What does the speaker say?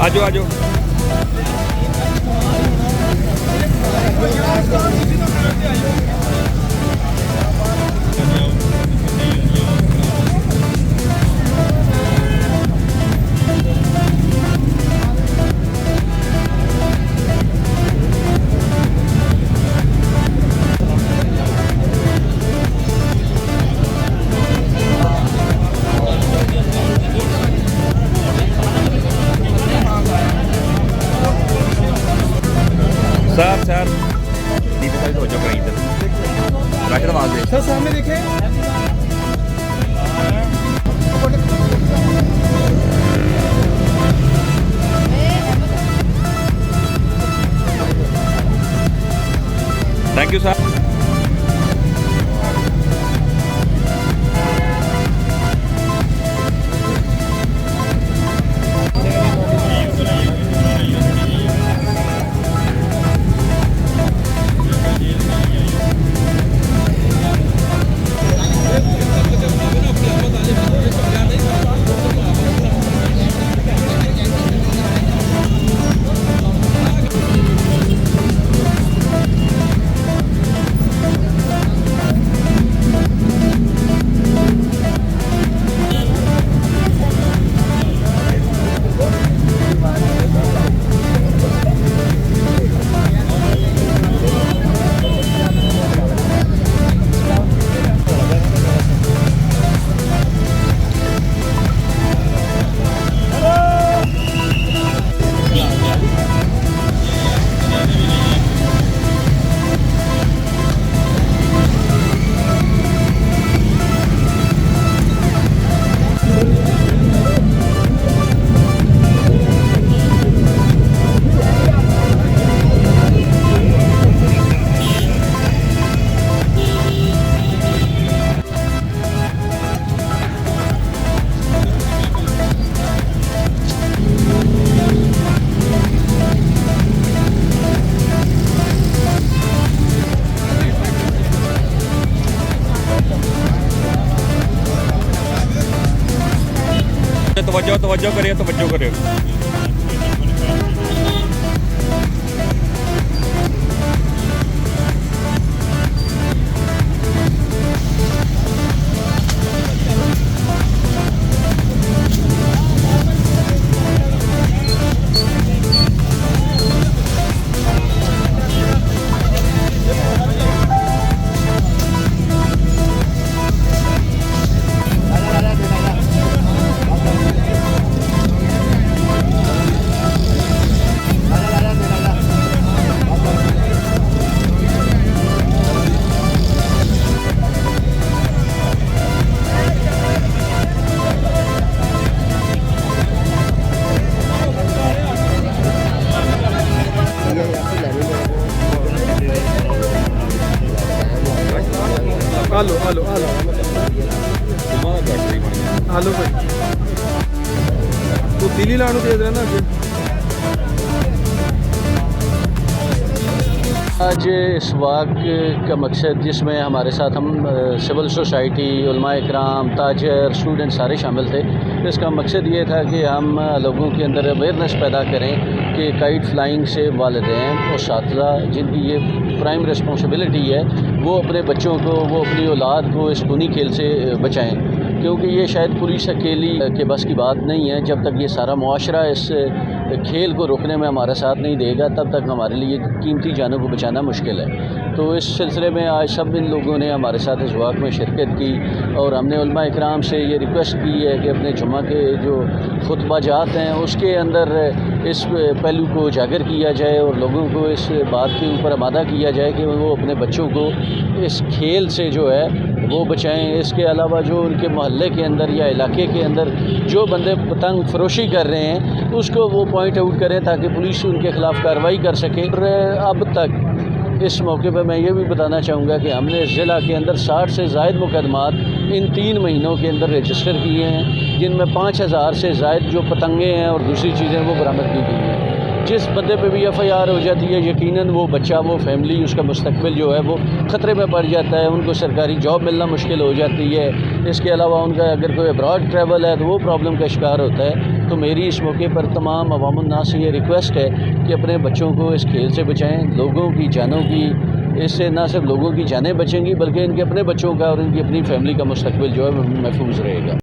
आजो आजो सर नीचे साइड हो जाओ कहीं इधर बैठकर आवाज दे सर सामने देखें। Thank you sir. तवज्जो करिए तवज्जो करिए। आलो आलो आलो आलो भाई तो दिल्ली लाने दे देना अगे। आज इस वाक का मकसद जिसमें हमारे साथ हम सिविल सोसाइटी उलमाए इकराम ताजर स्टूडेंट सारे शामिल थे। इसका मकसद ये था कि हम लोगों के अंदर अवेयरनेस पैदा करें के काइट फ्लाइंग से वालिदैन और साथीज़ा जिनकी ये प्राइम रिस्पॉन्सिबिलिटी है, वो अपने बच्चों को, वो अपनी औलाद को इस खूनी खेल से बचाएं, क्योंकि ये शायद पुलिस अकेली के बस की बात नहीं है। जब तक ये सारा मुआशरा इस खेल को रोकने में हमारा साथ नहीं देगा, तब तक हमारे लिए कीमती जानों को बचाना मुश्किल है। तो इस सिलसिले में आज सब इन लोगों ने हमारे साथ इस वाक़ में शिरकत की और हमने उलमा इकराम से ये रिक्वेस्ट की है कि अपने जुम्मा के जो खुतबा जात हैं उसके अंदर इस पहलू को उजागर किया जाए और लोगों को इस बात के ऊपर आमादा किया जाए कि वो अपने बच्चों को इस खेल से जो है वो बचाएं। इसके अलावा जो उनके मोहल्ले के अंदर या इलाके के अंदर जो बंदे पतंग फरोशी कर रहे हैं उसको वो पॉइंट आउट करें ताकि पुलिस उनके ख़िलाफ़ कार्रवाई कर सके। और अब तक इस मौके पर मैं ये भी बताना चाहूँगा कि हमने ज़िला के अंदर 60 से ज़ायद मुकदमात इन 3 महीनों के अंदर रजिस्टर किए हैं, जिनमें 5000 से ज़ायद जो पतंगे हैं और दूसरी चीज़ें वो बरामद की गई हैं। जिस बंदे पे भी FIR हो जाती है, यकीनन वो बच्चा, वो फैमिली, उसका मुस्तकबिल जो है वो ख़तरे में पड़ जाता है, उनको सरकारी जॉब मिलना मुश्किल हो जाती है। इसके अलावा उनका अगर कोई अब्रॉड ट्रैवल है तो वो प्रॉब्लम का शिकार होता है। तो मेरी इस मौके पर तमाम अवामुन्नास से ये रिक्वेस्ट है कि अपने बच्चों को इस खेल से बचाएँ। लोगों की जानों की, इससे ना सिर्फ लोगों की जानें बचेंगी बल्कि इनके अपने बच्चों का और इनकी अपनी फैमिली का मुस्तकबिल जो है महफूज रहेगा।